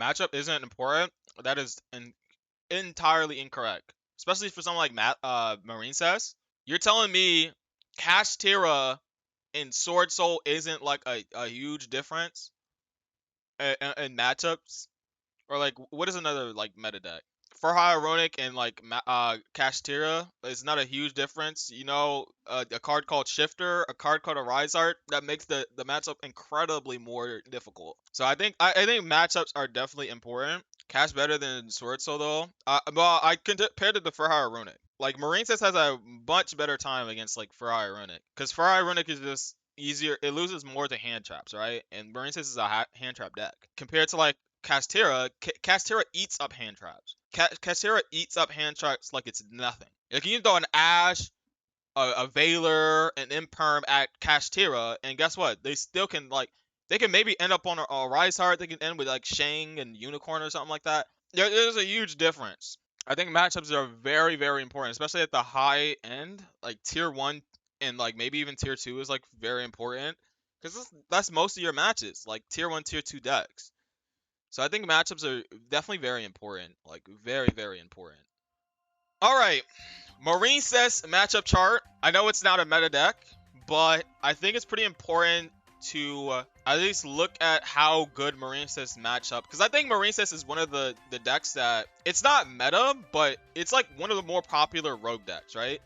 Matchup isn't important. That is entirely incorrect. Especially for someone like Marincess. You're telling me Kashtira and Sword Soul isn't like a huge difference in matchups? Or like, what is another like meta deck? For Ironic and like Kashtira is not a huge difference. You know, a card called Shifter, a card called Arise Art that makes the matchup incredibly more difficult. So I think matchups are definitely important. Cash better than Sword Soul though. Well, I compared it to Furhire Runic. Like Marincess has a much better time against like Furhire Runic, because Furhire Runic is just easier. It loses more to hand traps, right? And Marincess is a hand trap deck compared to like Castera eats up hand traps. Castera eats up hand traps like it's nothing. Like you can throw an Ash, a Veiler, an Imperm at Castera, and guess what? They still can like they can maybe end up on a Rise Heart. They can end with like Shang and Unicorn or something like that. There's a huge difference. I think matchups are very very important, especially at the high end, like tier one and like maybe even tier two is like very important because that's most of your matches, like tier one, tier two decks. So I think matchups are definitely very important. Like very, very important. All right, Marincess matchup chart. I know it's not a meta deck, but I think it's pretty important to at least look at how good Marincess match up. Because I think Marincess is one of the decks that it's not meta, but it's like one of the more popular rogue decks, right?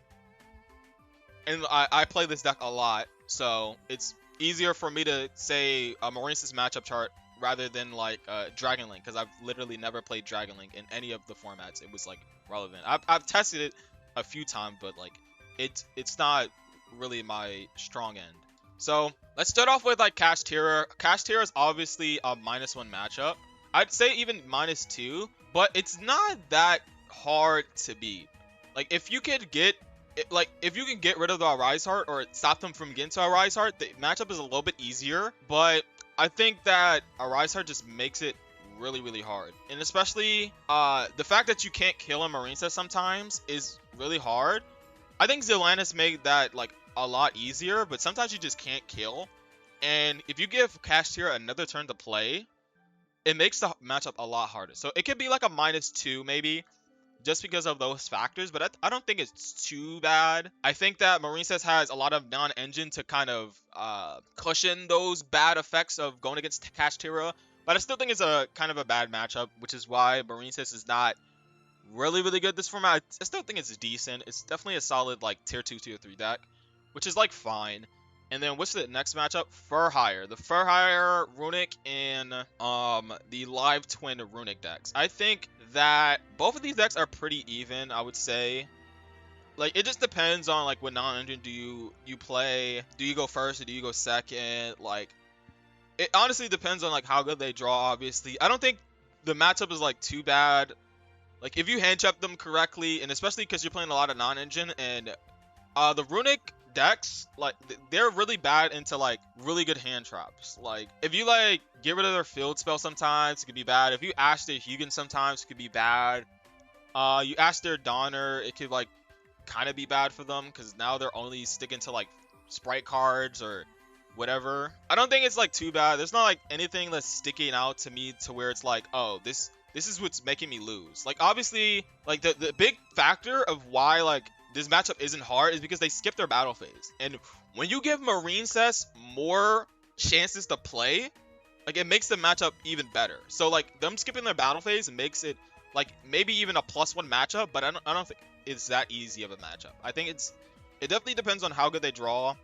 And I play this deck a lot, so it's easier for me to say a Marincess matchup chart rather than like Dragon Link, because I've literally never played Dragon Link in any of the formats. It was like relevant. I've tested it a few times, but like it's not really my strong end. So let's start off with like Kashtira. Kashtira is obviously a -1 matchup. I'd say even -2, but it's not that hard to beat. Like if you could get like if you can get rid of the Arise Heart or stop them from getting to Arise Heart, the matchup is a little bit easier. But I think that Arise Heart just makes it really really hard, and especially the fact that you can't kill a Marincess sometimes is really hard. I think Zelantis made that like a lot easier, but sometimes you just can't kill. And if you give Kashtira another turn to play, it makes the matchup a lot harder. So it could be like a -2 maybe, just because of those factors, but I don't think it's too bad. I think that Marincess has a lot of non-engine to kind of cushion those bad effects of going against Kashtira, but I still think it's a kind of a bad matchup, which is why Marincess is not really really good this format. I still think it's decent. It's definitely a solid like tier 2, tier 3 deck, which is like fine. And then what's the next matchup? Furhire. The Furhire Runic and the Live Twin Runic decks. I think that both of these decks are pretty even, I would say. Like it just depends on like what non-engine do you play. Do you go first or do you go second? Like it honestly depends on like how good they draw, obviously. I don't think the matchup is like too bad. Like if you hand trap them correctly, and especially because you're playing a lot of non-engine, and the runic decks, like they're really bad into like really good hand traps. Like if you like get rid of their field spell, sometimes it could be bad. If you ash their Hugin, sometimes it could be bad. You ash their Donner, it could like kind of be bad for them because now they're only sticking to like sprite cards or whatever. I don't think it's like too bad. There's not like anything that's sticking out to me to where it's like, oh, this is what's making me lose. Like obviously, like the big factor of why like this matchup isn't hard is because they skip their battle phase. And when you give Marincess more chances to play, like it makes the matchup even better. So like them skipping their battle phase makes it like maybe even a +1 matchup, but I don't think it's that easy of a matchup. I think it definitely depends on how good they draw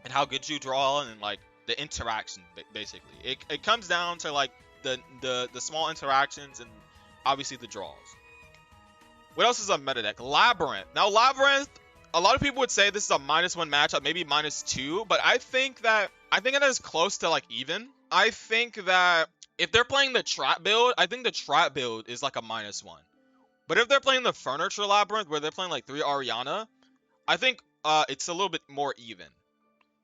and how good you draw and like the interaction basically. It comes down to like the small interactions and obviously the draws. What else is a meta deck? Labyrinth. Now Labyrinth, a lot of people would say this is a -1 matchup, maybe -2, but I think it is close to like even. I think that if they're playing the trap build, I think the trap build is like a -1. But if they're playing the furniture labyrinth where they're playing like 3 Ariana, I think it's a little bit more even.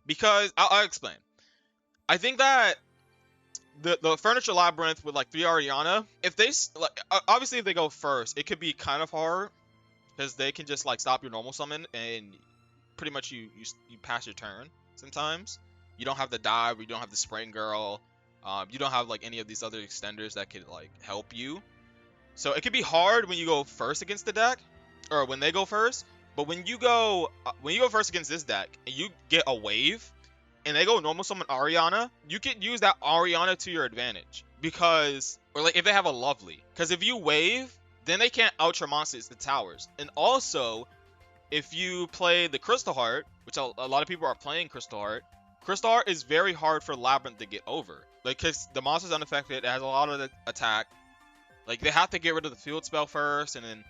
Because I'll explain. I think that the furniture labyrinth with like 3 Ariana, if they like obviously if they go first, it could be kind of hard because they can just like stop your normal summon and pretty much you pass your turn. Sometimes you don't have the dive, you don't have the spring girl. You don't have like any of these other extenders that could like help you. So it could be hard when you go first against the deck, or when they go first. But when you go first against this deck and you get a wave, and they go normal summon Ariana, you can use that Ariana to your advantage. Because, or like if they have a lovely, because if you wave, then they can't out your monsters, the towers. And also, if you play the Crystal Heart, which a lot of people are playing Crystal Heart is very hard for Labyrinth to get over. Like, because the monster's unaffected, it has a lot of the attack. Like, they have to get rid of the field spell first, and then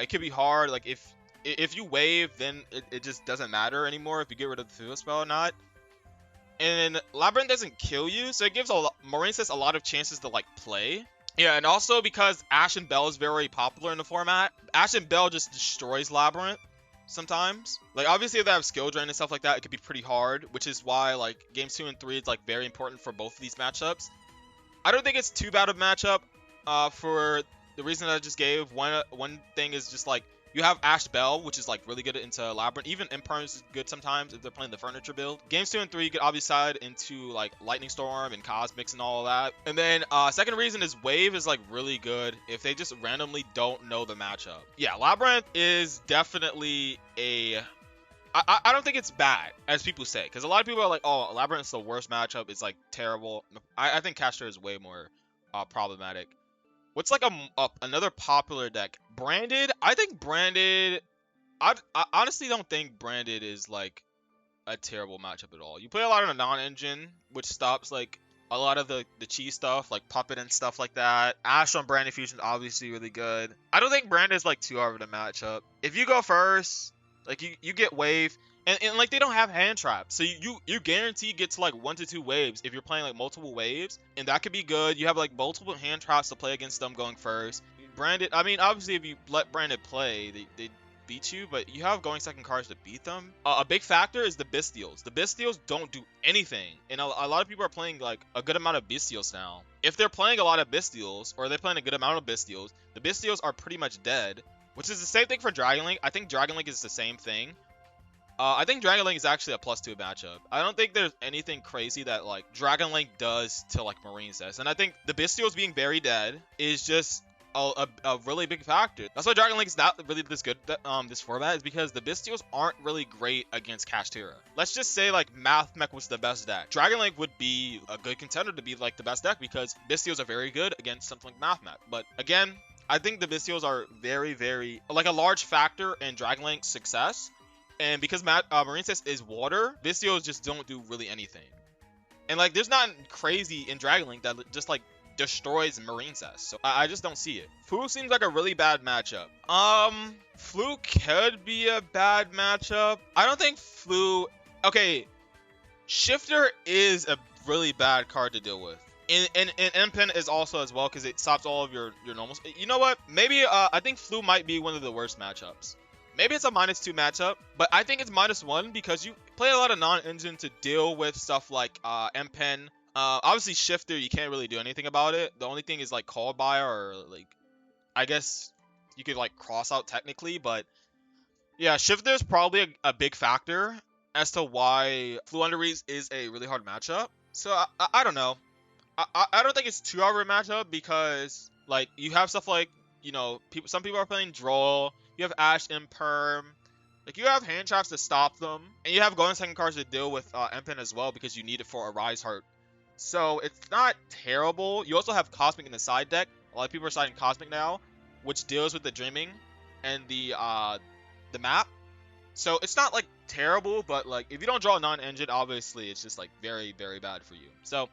it could be hard. Like, if you wave, then it just doesn't matter anymore if you get rid of the field spell or not. And Labyrinth doesn't kill you, so it gives Marincess a lot of chances to, like, play. Yeah, and also because Ashe and Bell is very popular in the format, Ashe and Bell just destroys Labyrinth sometimes. Like, obviously, if they have skill drain and stuff like that, it could be pretty hard, which is why, like, games 2 and 3 is, like, very important for both of these matchups. I don't think it's too bad of a matchup for the reason I just gave. One thing is just, like, you have Ashe Bell, which is, like, really good into Labyrinth. Even Imperms is good sometimes if they're playing the furniture build. Games 2 and 3, you could obviously side into, like, Lightning Storm and Cosmics and all of that. And then, second reason is Wave is, like, really good if they just randomly don't know the matchup. Yeah, Labyrinth is definitely a... I don't think it's bad, as people say. Because a lot of people are like, oh, Labyrinth is the worst matchup. It's, like, terrible. I think Castor is way more problematic. What's like another popular deck? Branded? I think Branded... I honestly don't think Branded is like a terrible matchup at all. You play a lot of the non-engine, which stops like a lot of the cheese stuff, like Puppet and stuff like that. Ashe on Branded Fusion obviously really good. I don't think Branded is like too hard of a matchup. If you go first, like you get wave, and like they don't have hand traps, so you guarantee get to like 1 to 2 waves if you're playing like multiple waves, and that could be good. You have like multiple hand traps to play against them going first. Branded, I mean, obviously if you let Branded play, they beat you, but you have going second cards to beat them. A big factor is the Bystials. The Bystials don't do anything, and a lot of people are playing like a good amount of Bystials now. If they're playing a lot of Bystials, or they're playing a good amount of Bystials, the Bystials are pretty much dead, which is the same thing for Dragon Link. I think Dragon Link is the same thing. I think Dragon Link is actually a +2 matchup. I don't think there's anything crazy that like Dragon Link does to like Marincess, and I think the Bystials being very dead is just a really big factor. That's why Dragon Link is not really this good this format, is because the Bystials aren't really great against Kashtira. Let's just say like Math Mech was the best deck. Dragon Link would be a good contender to be like the best deck because Bystials are very good against something like Math Mech. But again, I think the Bystials are very, very like a large factor in Dragon Link's success. And because Marincess is water, Bystials just don't do really anything. And like, there's not crazy in Dragon Link that just like destroys Marincess. So I just don't see it. Flu seems like a really bad matchup. Flu could be a bad matchup. I don't think Flu... Okay, Shifter is a really bad card to deal with. And Impen is also as well because it stops all of your normals. You know what? Maybe I think Flu might be one of the worst matchups. Maybe it's a -2 matchup, but I think it's -1 because you play a lot of non-engine to deal with stuff like M-Pen. Obviously, Shifter, you can't really do anything about it. The only thing is like Call By, or like, I guess you could like cross out technically, but yeah, Shifter is probably a big factor as to why Flu Underrees is a really hard matchup. So I don't know. I don't think it's too hard of a matchup because like you have stuff like, you know, some people are playing Droll. You have Ashe Imperm. Like, you have hand traps to stop them. And you have going second cards to deal with Impen as well because you need it for a Rise Heart. So, it's not terrible. You also have Cosmic in the side deck. A lot of people are siding Cosmic now, which deals with the Dreaming and the map. So, it's not, like, terrible, but, like, if you don't draw a non-engine, obviously, it's just, like, very, very bad for you. So,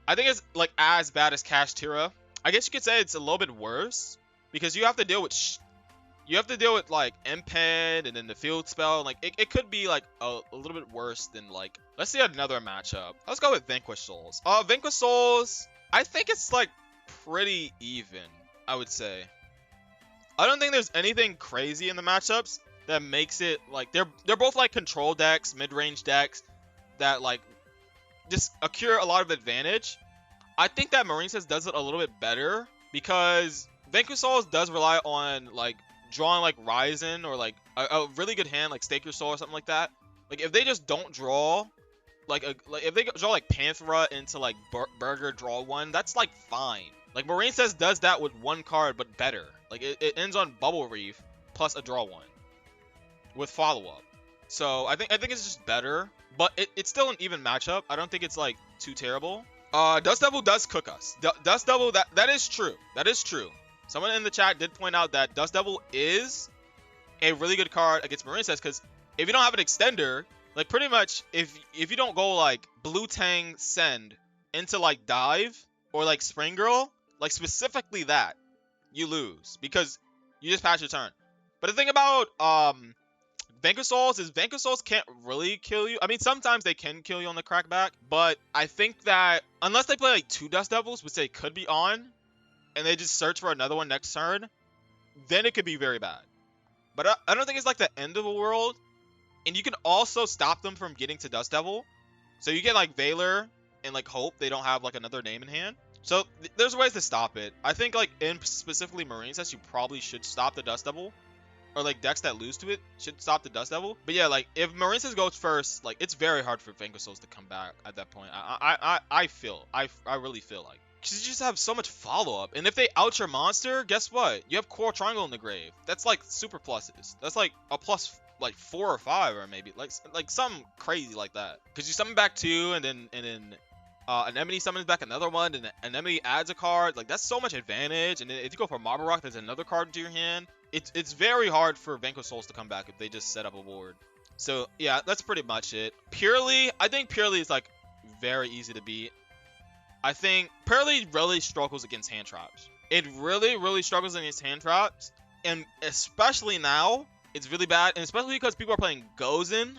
I think it's, like, as bad as Kashtira. I guess you could say it's a little bit worse because you have to deal with... like M-Pen and then the field spell. Like it could be like a little bit worse than like, let's see another matchup. Let's go with Vanquish Souls. Vanquish Souls, I think it's like pretty even, I would say. I don't think there's anything crazy in the matchups that makes it like, they're both like control decks, mid-range decks that like just accrue a lot of advantage. I think that Marincess does it a little bit better because Vanquish Souls does rely on like drawing like Ryzen or like a really good hand like Stake Your Soul or something like that. Like if they just don't draw like if they draw like Panthera into like Burger draw 1, that's like fine. Like Marincess does that with 1 card, but better. Like it ends on Bubble Reef plus a draw 1 with follow up. So I think it's just better, but it's still an even matchup. I don't think it's like too terrible. Dust Devil does cook us. Dust Devil, that is true. That is true. Someone in the chat did point out that Dust Devil is a really good card against Marincess, because if you don't have an extender, like pretty much if you don't go like Blue Tang Send into like Dive or like Spring Girl, like specifically that, you lose because you just pass your turn. But the thing about Vanquish Souls is Vanquish Souls can't really kill you. I mean, sometimes they can kill you on the crackback, but I think that unless they play like 2 Dust Devils, which they could be on, and they just search for another one next turn, then it could be very bad. But I don't think it's like the end of the world. And you can also stop them from getting to Dust Devil. So you get like Valor and like Hope they don't have like another name in hand. So there's ways to stop it. I think like in specifically Marincess, you probably should stop the Dust Devil. Or like decks that lose to it should stop the Dust Devil. But yeah, like if Marincess goes first, like it's very hard for Vanquish Souls to come back at that point. I really feel like. Because you just have so much follow-up. And if they out your monster, guess what? You have Coral Triangle in the grave. That's like super pluses. That's like a plus like 4 or 5 or maybe like something crazy like that. Because you summon back 2 and then Anemone summons back another one, and Anemone adds a card. Like that's so much advantage. And then if you go for Marble Rock, there's another card into your hand. It's very hard for Vanquish Souls to come back if they just set up a board. So yeah, that's pretty much it. Purely, I think Purely is like very easy to beat. I think Purely really struggles against hand traps. It really struggles against hand traps. And especially now, it's really bad. And especially because people are playing Gozen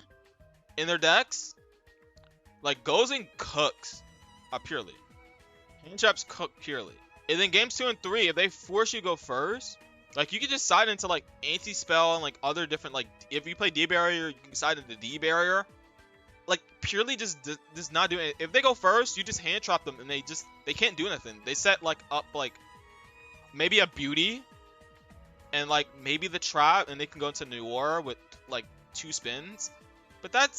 in their decks. Like, Gozen cooks Purely. Hand traps cook Purely. And then games 2 and 3, if they force you to go first, like, you can just side into, like, Anti-Spell and, like, other different, like, if you play D-Barrier, you can side into D-Barrier. Like, Purely just does not do it. If they go first, you just hand trap them, and they can't do anything. They set, like, up, like, maybe a Beauty, and, like, maybe the trap, and they can go into Noir with, like, 2 spins. But that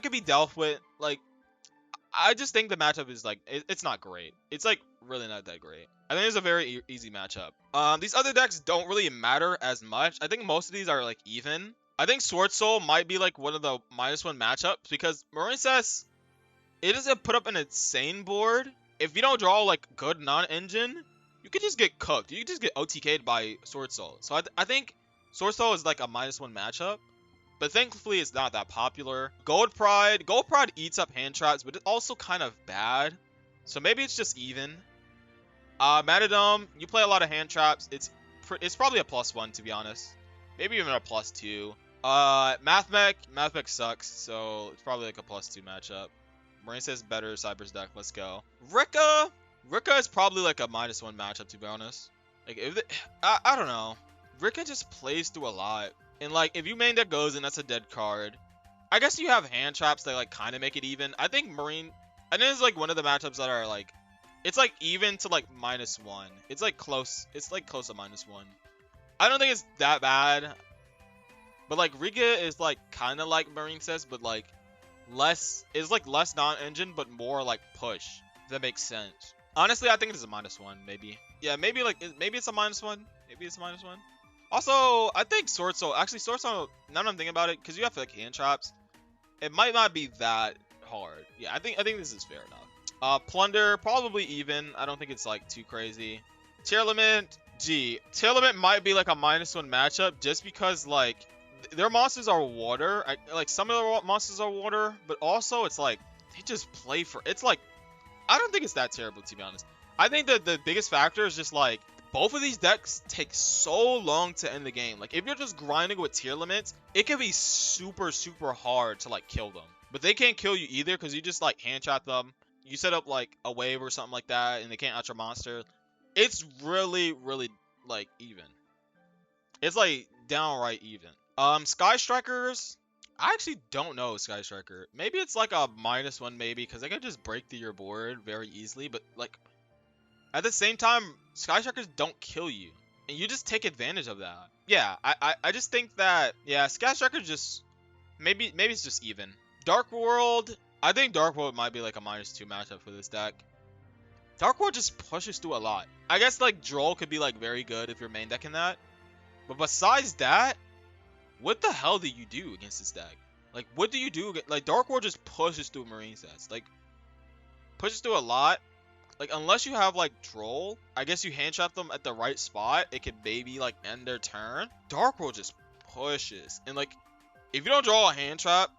could be dealt with. Like, I just think the matchup is, like, it's not great. It's, like, really not that great. I think it's a very easy matchup. These other decks don't really matter as much. I think most of these are, like, even. I think Sword Soul might be like one of the -1 matchups because Marincess, it doesn't put up an insane board. If you don't draw like good non-engine, you could just get cooked. You could just get OTK'd by Sword Soul. So I think Sword Soul is like a -1 matchup, but thankfully it's not that popular. Gold Pride eats up hand traps, but it's also kind of bad. So maybe it's just even. Matadome, you play a lot of hand traps. It's probably a +1 to be honest. Maybe even a +2. Mathmech sucks, so it's probably like a +2 matchup. Marincess better, Cyber's deck, let's go. Rika is probably like a -1 matchup to be honest. Like I don't know. Rika just plays through a lot. And like if you main deck goes and that's a dead card. I guess you have hand traps that like kind of make it even. I think it's like one of the matchups that are like it's like even to like -1. It's like close to -1. I don't think it's that bad. But like Rika is like kind of like Marincess, but like less non-engine, but more like push. If that makes sense. Honestly, I think it is a -1, maybe. Yeah, maybe it's a -1. Maybe it's a -1. Also, I think Sword Soul. Actually, Sword Soul. Now that I'm thinking about it, because you have like hand traps, it might not be that hard. Yeah, I think this is fair enough. Plunder probably even. I don't think it's like too crazy. Tier Limit. Tier Limit might be like a -1 matchup just because like their monsters are water. Like some of the monsters are water, but also it's like they just play for. It's like I don't think it's that terrible to be honest. I think that the biggest factor is just like both of these decks take so long to end the game. Like if you're just grinding with tier limits, it can be super hard to like kill them. But they can't kill you either because you just like hand trap them. You set up like a wave or something like that, and they can't out your monster. It's really like even. It's like downright even. Sky Strikers, I actually don't know Sky Striker. Maybe it's like a -1 maybe because they can just break through your board very easily. But like at the same time, Sky Strikers don't kill you, and you just take advantage of that. Yeah, I just think that yeah, Sky Strikers just maybe it's just even. Dark World, I think Dark World might be like a -2 matchup for this deck. Dark World just pushes through a lot. I guess like Droll could be like very good if you're main decking that. But besides that, what the hell do you do against this deck? Like, what do you do? Like, Dark World just pushes through Marincess. Like, pushes through a lot. Like, unless you have, like, Droll, I guess you hand trap them at the right spot. It could maybe, like, end their turn. Dark World just pushes. And, like, if you don't draw a hand trap,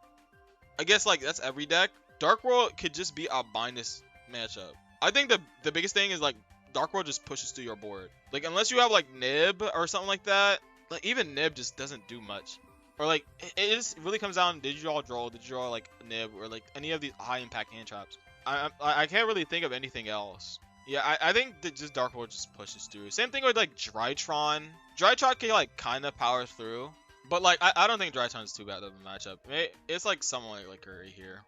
I guess, like, that's every deck. Dark World could just be a minus matchup. I think the biggest thing is, like, Dark World just pushes through your board. Like, unless you have, like, Nib or something like that, like, even Nib just doesn't do much. Or, like, it just really comes down, did you draw Droll, did you draw, like, Nib, or, like, any of these high-impact hand traps. I can't really think of anything else. Yeah, I think that just Dark World just pushes through. Same thing with, like, Drytron. Drytron can, like, kind of power through. But, like, I don't think Drytron's too bad of a matchup. It's, like, somewhat like right here.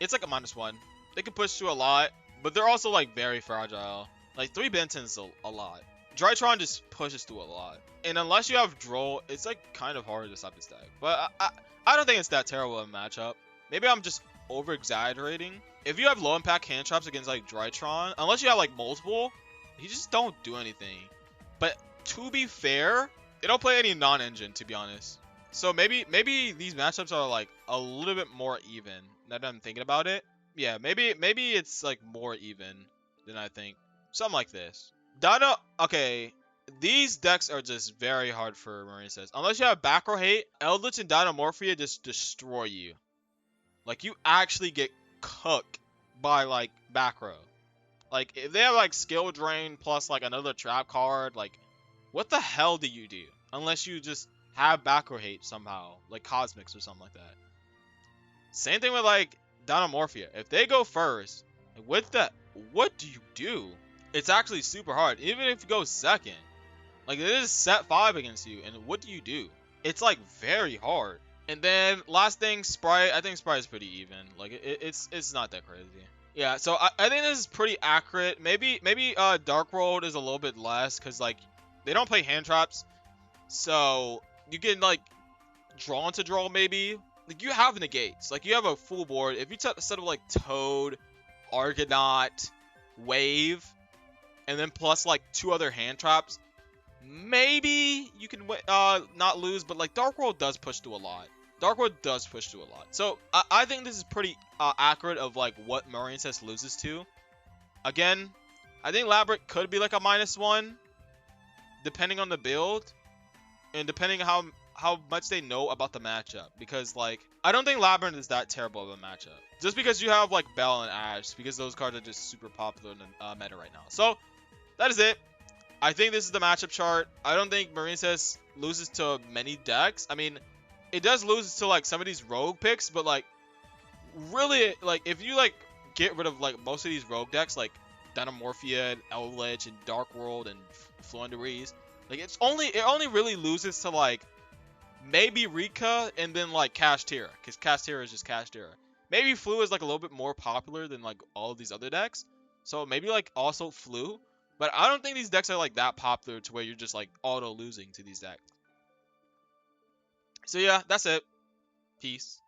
It's, like, a -1. They can push through a lot, but they're also, like, very fragile. Like, 3 Benton's a lot. Drytron just pushes through a lot. And unless you have Droll, it's, like, kind of hard to stop this deck. But I don't think it's that terrible of a matchup. Maybe I'm just over-exaggerating. If you have low-impact hand traps against, like, Drytron, unless you have, like, multiple, you just don't do anything. But to be fair, they don't play any non-engine, to be honest. So maybe these matchups are, like, a little bit more even, now that I'm thinking about it. Yeah, maybe it's, like, more even than I think. Something like this. Okay, these decks are just very hard for Marincess. Unless you have back row hate, Eldritch and Dinomorphia just destroy you. Like, you actually get cooked by, like, back row. Like, if they have, like, skill drain plus, like, another trap card, like, what the hell do you do? Unless you just have back row hate somehow, like Cosmics or something like that. Same thing with, like, Dinomorphia. If they go first, what do you do? It's actually super hard. Even if you go second, like, it is set 5 against you, and what do you do? It's, like, very hard. And then last thing, Sprite. I think Sprite is pretty even. Like, it's not that crazy. Yeah, so I think this is pretty accurate. Maybe Dark World is a little bit less because, like, they don't play hand traps, so you can, like, draw into draw maybe. Like, you have negates. Like, you have a full board. If you set up, like, Toad, Argonaut, Wave, and then plus, like, 2 other hand traps, maybe you can not lose. But, like, Dark World does push through a lot. Dark World does push through a lot. So I think this is pretty accurate of, like, what Marincess loses to. Again, I think Labyrinth could be like a -1, depending on the build and depending on how much they know about the matchup. Because, like, I don't think Labyrinth is that terrible of a matchup. Just because you have, like, Bell and Ash, because those cards are just super popular in the meta right now. So that is it. I think this is the matchup chart. I don't think Marincess loses to many decks. I mean, it does lose to, like, some of these rogue picks, but, like, really, like, if you, like, get rid of, like, most of these rogue decks, like Dinomorphia and Eldritch and Dark World and Floowandereeze, like, it only really loses to, like, maybe Rika and then, like, Kashtira, because Kashtira is just Kashtira. Maybe Flu is, like, a little bit more popular than, like, all of these other decks, so maybe, like, also Flu. But I don't think these decks are, like, that popular to where you're just, like, auto losing to these decks. So yeah, that's it. Peace.